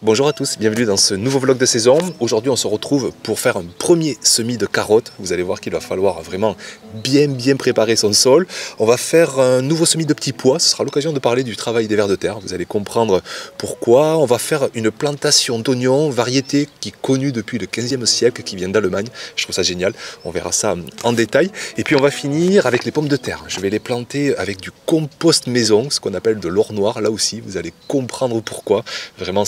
Bonjour à tous, bienvenue dans ce nouveau vlog de saison. Aujourd'hui on se retrouve pour faire un premier semis de carottes. Vous allez voir qu'il va falloir vraiment bien préparer son sol. On va faire un nouveau semis de petits pois, ce sera l'occasion de parler du travail des vers de terre. Vous allez comprendre pourquoi. On va faire une plantation d'oignons, variété qui est connue depuis le 15e siècle, qui vient d'Allemagne. Je trouve ça génial, on verra ça en détail. Et puis on va finir avec les pommes de terre. Je vais les planter avec du compost maison, ce qu'on appelle de l'or noir. Là aussi vous allez comprendre pourquoi. Vraiment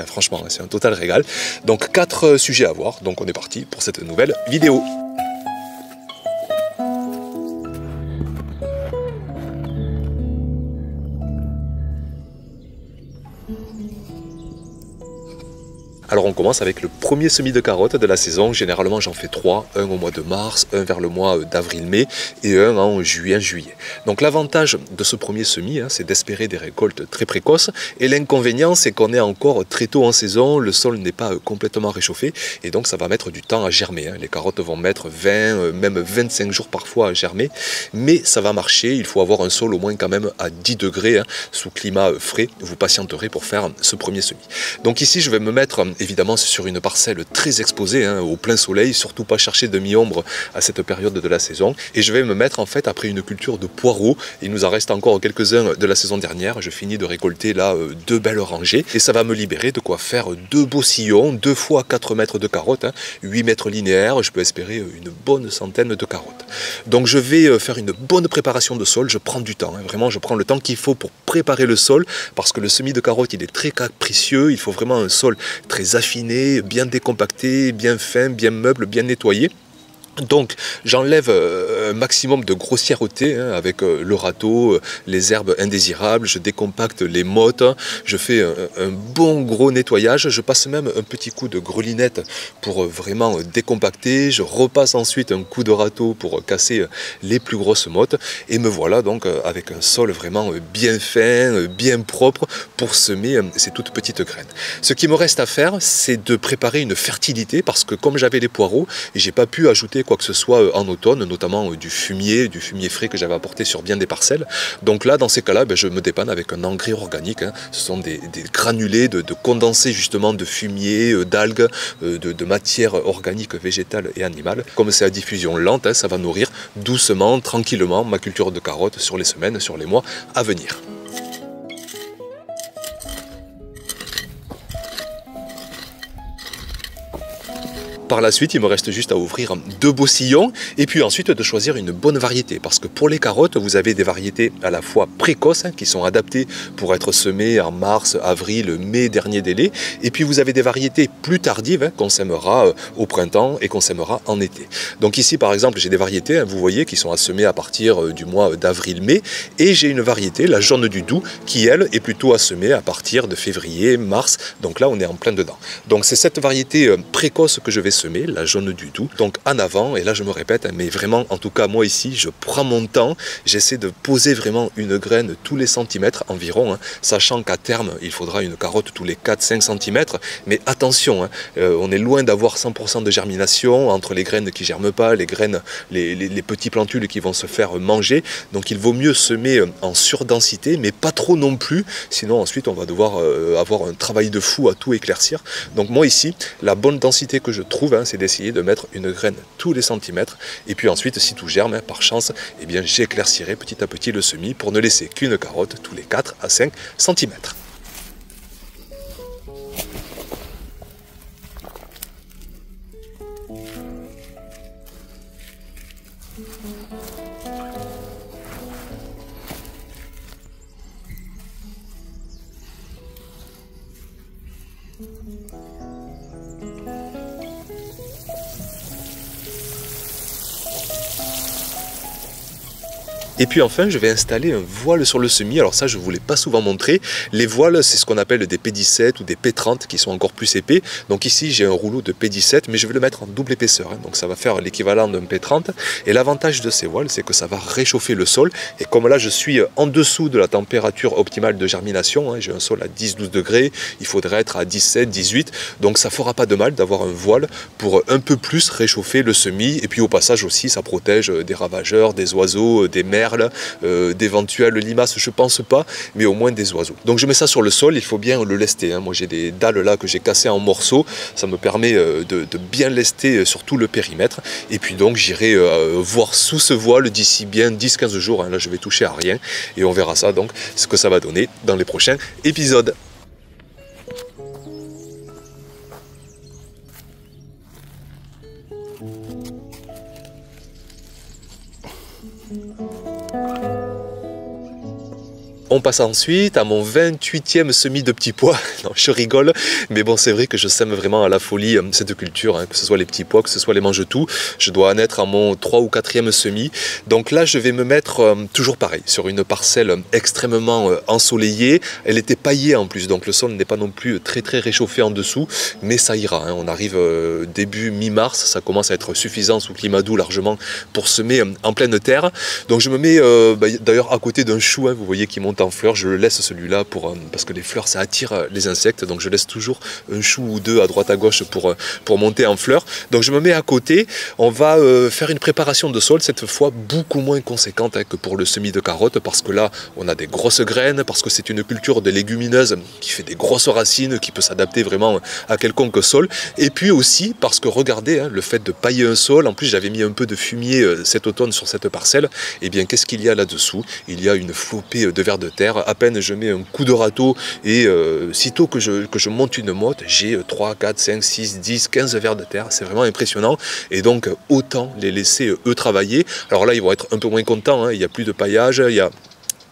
franchement, c'est un total régal. Donc 4 sujets à voir, donc on est parti pour cette nouvelle vidéo. Alors on commence avec le premier semis de carottes de la saison. Généralement j'en fais 3, un au mois de mars, un vers le mois d'avril-mai et un en juin-juillet. Donc l'avantage de ce premier semis, c'est d'espérer des récoltes très précoces. Et l'inconvénient, c'est qu'on est encore très tôt en saison, le sol n'est pas complètement réchauffé et donc ça va mettre du temps à germer. Les carottes vont mettre 20, même 25 jours parfois à germer, mais ça va marcher. Il faut avoir un sol au moins quand même à 10 degrés, sous climat frais. Vous patienterez pour faire ce premier semis. Donc ici je vais me mettre évidemment sur une parcelle très exposée, au plein soleil, surtout pas chercher demi-ombre à cette période de la saison. Et je vais me mettre en fait après une culture de poireaux. Il nous en reste encore quelques-uns de la saison dernière. Je finis de récolter là 2 belles rangées et ça va me libérer de quoi faire 2 beaux sillons, 2 fois 4 mètres de carottes, 8 mètres linéaires. Je peux espérer une bonne centaine de carottes. Donc je vais faire une bonne préparation de sol. Je prends du temps, vraiment je prends le temps qu'il faut pour préparer le sol parce que le semis de carottes il est très capricieux. Il faut vraiment un sol très affiné, bien décompacté, bien fin, bien meuble, bien nettoyé. Donc j'enlève un maximum de grossièreté avec le râteau, les herbes indésirables, je décompacte les mottes, je fais un bon gros nettoyage, je passe même un petit coup de grelinette pour vraiment décompacter, je repasse ensuite un coup de râteau pour casser les plus grosses mottes et me voilà donc avec un sol vraiment bien fin, bien propre pour semer ces toutes petites graines. Ce qui me reste à faire, c'est de préparer une fertilité parce que comme j'avais les poireaux, j'ai pas pu ajouter quoi que ce soit en automne, notamment du fumier frais que j'avais apporté sur bien des parcelles. Donc là, dans ces cas-là, je me dépanne avec un engrais organique. Ce sont des granulés de condensés justement de fumier, d'algues, de matière organique, végétale et animale. Comme c'est à diffusion lente, ça va nourrir doucement, tranquillement ma culture de carottes sur les semaines, sur les mois à venir. Par la suite, il me reste juste à ouvrir 2 beaux sillons et puis ensuite de choisir une bonne variété. Parce que pour les carottes, vous avez des variétés à la fois précoces qui sont adaptées pour être semées en mars, avril, mai, dernier délai. Et puis vous avez des variétés plus tardives qu'on sèmera au printemps et qu'on sèmera en été. Donc ici par exemple, j'ai des variétés, vous voyez, qui sont à semer à partir du mois d'avril-mai. Et j'ai une variété, la jaune du Doubs, qui elle est plutôt à semer à partir de février, mars. Donc là, on est en plein dedans. Donc c'est cette variété précoce que je vais semer, la jaune du Doubs, donc en avant. Et là je me répète, mais vraiment en tout cas moi ici je prends mon temps, j'essaie de poser vraiment une graine tous les centimètres environ, sachant qu'à terme il faudra une carotte tous les 4-5 cm, mais attention, on est loin d'avoir 100% de germination entre les graines qui germent pas, les graines, les petits plantules qui vont se faire manger. Donc il vaut mieux semer en surdensité, mais pas trop non plus, sinon ensuite on va devoir avoir un travail de fou à tout éclaircir. Donc moi ici, la bonne densité que je trouve, c'est d'essayer de mettre une graine tous les centimètres et puis ensuite si tout germe, par chance, eh bien j'éclaircirai petit à petit le semis pour ne laisser qu'une carotte tous les 4 à 5 cm. Et puis enfin, je vais installer un voile sur le semis. Alors ça, je ne vous l'ai pas souvent montré. Les voiles, c'est ce qu'on appelle des P17 ou des P30 qui sont encore plus épais. Donc ici, j'ai un rouleau de P17, mais je vais le mettre en double épaisseur. Donc ça va faire l'équivalent d'un P30. Et l'avantage de ces voiles, c'est que ça va réchauffer le sol. Et comme là, je suis en dessous de la température optimale de germination, j'ai un sol à 10-12 degrés, il faudrait être à 17-18. Donc ça ne fera pas de mal d'avoir un voile pour un peu plus réchauffer le semis. Et puis au passage aussi, ça protège des ravageurs, des oiseaux, des merles, merles, d'éventuelles limaces, je pense pas, mais au moins des oiseaux. Donc je mets ça sur le sol, il faut bien le lester, hein. Moi j'ai des dalles là que j'ai cassées en morceaux, ça me permet de bien lester sur tout le périmètre. Et puis donc j'irai voir sous ce voile d'ici bien 10-15 jours, hein. Là je vais toucher à rien et on verra ça donc ce que ça va donner dans les prochains épisodes. On passe ensuite à mon 28e semis de petits pois. Non, je rigole, mais bon, c'est vrai que je sème vraiment à la folie cette culture, hein, que ce soit les petits pois, que ce soit les mange-tout. Je dois en être à mon 3 ou 4e semis. Donc là, je vais me mettre toujours pareil, sur une parcelle extrêmement ensoleillée. Elle était paillée en plus, donc le sol n'est pas non plus très réchauffé en dessous, mais ça ira, hein. On arrive début mi-mars, ça commence à être suffisant sous climat doux largement pour semer en pleine terre. Donc je me mets d'ailleurs à côté d'un chou, hein, vous voyez, qui monte en fleurs, je le laisse celui-là parce que les fleurs ça attire les insectes, donc je laisse toujours un chou ou deux à droite à gauche pour monter en fleurs. Donc je me mets à côté, on va faire une préparation de sol cette fois beaucoup moins conséquente, hein, que pour le semis de carottes, parce que là on a des grosses graines, parce que c'est une culture de légumineuse qui fait des grosses racines, qui peut s'adapter vraiment à quelconque sol, et puis aussi parce que regardez, hein, le fait de pailler un sol, en plus j'avais mis un peu de fumier cet automne sur cette parcelle, et bien qu'est-ce qu'il y a là-dessous? Il y a une flopée de vers de terre. À peine je mets un coup de râteau et sitôt que je monte une motte, j'ai 3, 4, 5, 6, 10, 15 vers de terre. C'est vraiment impressionnant et donc autant les laisser eux travailler. Alors là ils vont être un peu moins contents, hein. Il n'y a plus de paillage, il y a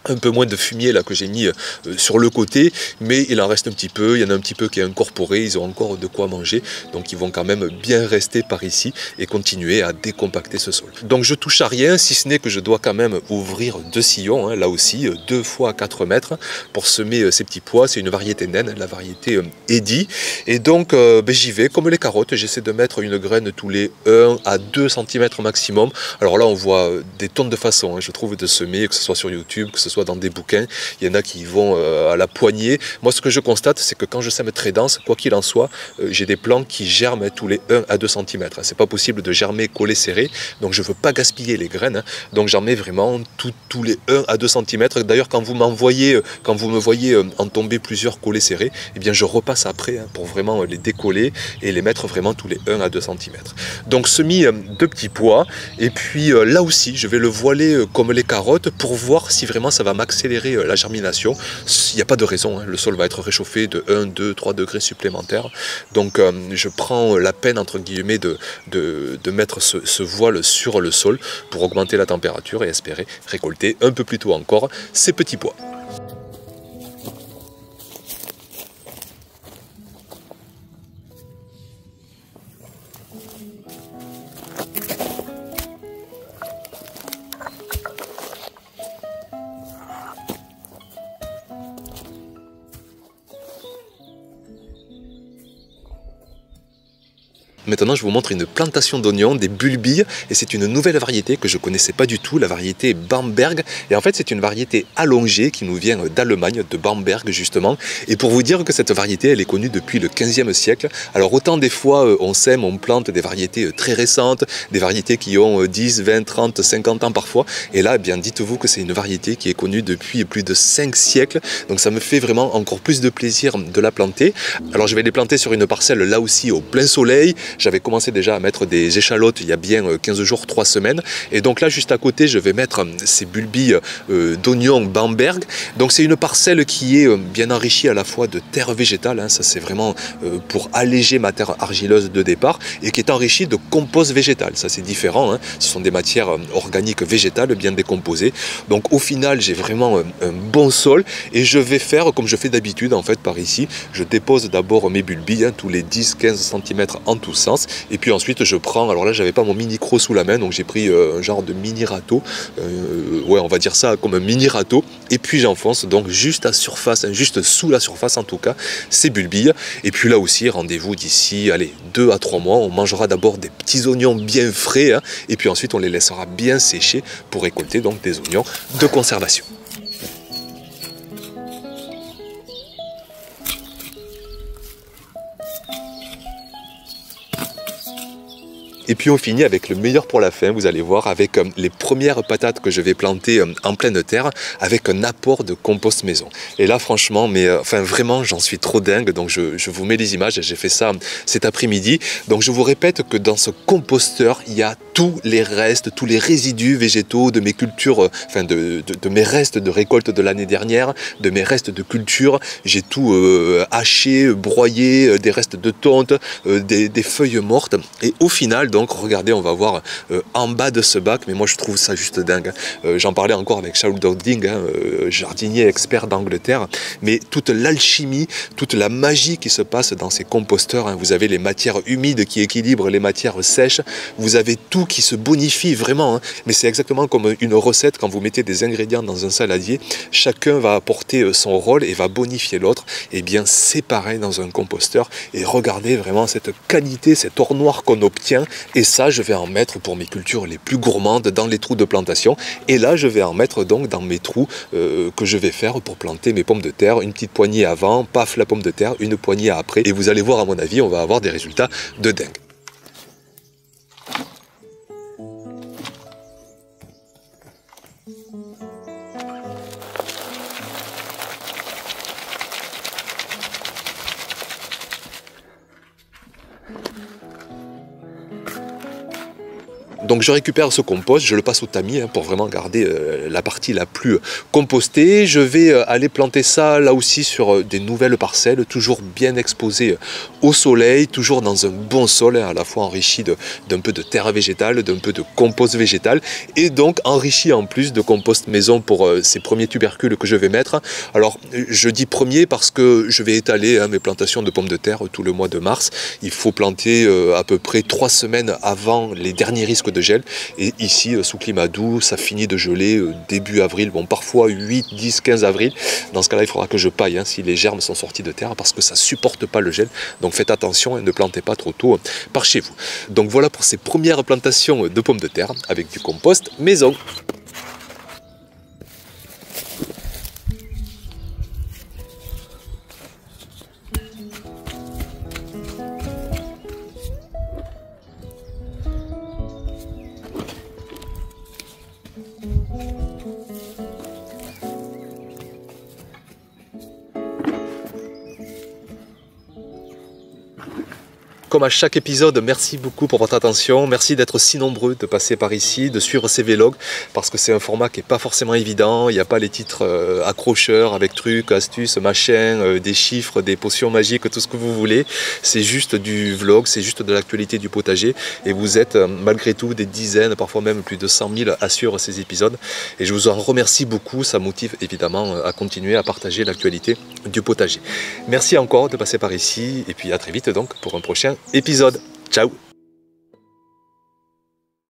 un peu moins de fumier là que j'ai mis sur le côté, mais il en reste un petit peu, il y en a un petit peu qui est incorporé, ils ont encore de quoi manger, donc ils vont quand même bien rester par ici et continuer à décompacter ce sol. Donc je touche à rien, si ce n'est que je dois quand même ouvrir 2 sillons, hein, là aussi 2 fois 4 mètres pour semer ces petits pois. C'est une variété naine, la variété Eddy, et donc j'y vais comme les carottes, j'essaie de mettre une graine tous les 1 à 2 cm maximum. Alors là on voit des tonnes de façons, hein, je trouve, de semer, que ce soit sur YouTube, que ce soit dans des bouquins, il y en a qui vont à la poignée. Moi ce que je constate, c'est que quand je sème très dense, quoi qu'il en soit, j'ai des plants qui germent tous les 1 à 2 cm. C'est pas possible de germer collé serré, donc je veux pas gaspiller les graines, hein. Donc j'en mets vraiment tous les 1 à 2 cm. D'ailleurs quand vous me voyez en tomber plusieurs collés serrés, eh bien je repasse après, hein, pour vraiment les décoller et les mettre vraiment tous les 1 à 2 cm. Donc semis de petits pois, et puis là aussi je vais le voiler comme les carottes pour voir si vraiment ça va m'accélérer la germination. Il n'y a pas de raison, hein. Le sol va être réchauffé de 1, 2, 3 degrés supplémentaires. Donc je prends la peine entre guillemets de mettre ce voile sur le sol pour augmenter la température et espérer récolter un peu plus tôt encore ces petits pois. Maintenant, je vous montre une plantation d'oignons, des bulbilles, et c'est une nouvelle variété que je ne connaissais pas du tout, la variété Bamberg. Et en fait, c'est une variété allongée qui nous vient d'Allemagne, de Bamberg justement. Et pour vous dire que cette variété, elle est connue depuis le 15e siècle. Alors autant des fois, on sème, on plante des variétés très récentes, des variétés qui ont 10, 20, 30, 50 ans parfois. Et là, eh bien, dites-vous que c'est une variété qui est connue depuis plus de 5 siècles. Donc ça me fait vraiment encore plus de plaisir de la planter. Alors je vais les planter sur une parcelle là aussi au plein soleil. J'avais commencé déjà à mettre des échalotes il y a bien 15 jours, 3 semaines. Et donc là, juste à côté, je vais mettre ces bulbilles d'oignons Bamberg. Donc c'est une parcelle qui est bien enrichie à la fois de terre végétale, hein, ça c'est vraiment pour alléger ma terre argileuse de départ, et qui est enrichie de compost végétal. Ça c'est différent, hein. Ce sont des matières organiques végétales bien décomposées. Donc au final, j'ai vraiment un bon sol, et je vais faire comme je fais d'habitude en fait par ici. Je dépose d'abord mes bulbilles, hein, tous les 10-15 cm en tous sens. Et puis ensuite je prends, alors là j'avais pas mon mini croc sous la main, donc j'ai pris un genre de mini râteau, ouais on va dire ça comme un mini râteau, et puis j'enfonce donc juste à surface, hein, juste sous la surface en tout cas, ces bulbilles. Et puis là aussi rendez-vous d'ici, allez, 2 à 3 mois, on mangera d'abord des petits oignons bien frais, hein, et puis ensuite on les laissera bien sécher pour récolter donc des oignons de conservation. Et puis on finit avec le meilleur pour la fin, vous allez voir, avec les premières patates que je vais planter en pleine terre, avec un apport de compost maison. Et là franchement, enfin vraiment j'en suis trop dingue, donc je vous mets les images, j'ai fait ça cet après-midi. Donc je vous répète que dans ce composteur, il y a tous les restes, tous les résidus végétaux de mes cultures, enfin de mes restes de récolte de l'année dernière, de mes restes de culture. J'ai tout haché, broyé, des restes de tonte, des feuilles mortes. Et au final, donc, regardez, on va voir en bas de ce bac, mais moi je trouve ça juste dingue. J'en parlais encore avec Charles Dowding, jardinier expert d'Angleterre, mais toute l'alchimie, toute la magie qui se passe dans ces composteurs, vous avez les matières humides qui équilibrent les matières sèches, vous avez tout qui se bonifie vraiment, mais c'est exactement comme une recette quand vous mettez des ingrédients dans un saladier, chacun va apporter son rôle et va bonifier l'autre. Et bien c'est pareil dans un composteur, et regardez vraiment cette qualité, cet or noir qu'on obtient, et ça je vais en mettre pour mes cultures les plus gourmandes dans les trous de plantation, et là je vais en mettre donc dans mes trous que je vais faire pour planter mes pommes de terre, une petite poignée avant, paf la pomme de terre, une poignée après, et vous allez voir à mon avis on va avoir des résultats de dingue. Donc je récupère ce compost, je le passe au tamis pour vraiment garder la partie la plus compostée. Je vais aller planter ça là aussi sur des nouvelles parcelles, toujours bien exposées au soleil, toujours dans un bon sol, à la fois enrichi d'un peu de terre végétale, d'un peu de compost végétal, et donc enrichi en plus de compost maison pour ces premiers tubercules que je vais mettre. Alors je dis premier parce que je vais étaler mes plantations de pommes de terre tout le mois de mars. Il faut planter à peu près 3 semaines avant les derniers risques de gel, et ici sous climat doux ça finit de geler début avril, bon parfois 8, 10, 15 avril. Dans ce cas là il faudra que je paille si les germes sont sortis de terre, parce que ça supporte pas le gel, donc faites attention et ne plantez pas trop tôt par chez vous. Donc voilà pour ces premières plantations de pommes de terre avec du compost maison. Comme à chaque épisode, merci beaucoup pour votre attention, merci d'être si nombreux, de passer par ici, de suivre ces vlogs, parce que c'est un format qui n'est pas forcément évident, il n'y a pas les titres accrocheurs avec trucs, astuces, machins, des chiffres, des potions magiques, tout ce que vous voulez. C'est juste du vlog, c'est juste de l'actualité du potager, et vous êtes malgré tout des dizaines, parfois même plus de 100 000 à suivre ces épisodes, et je vous en remercie beaucoup, ça motive évidemment à continuer à partager l'actualité du potager. Merci encore de passer par ici, et puis à très vite donc pour un prochain épisode. Ciao!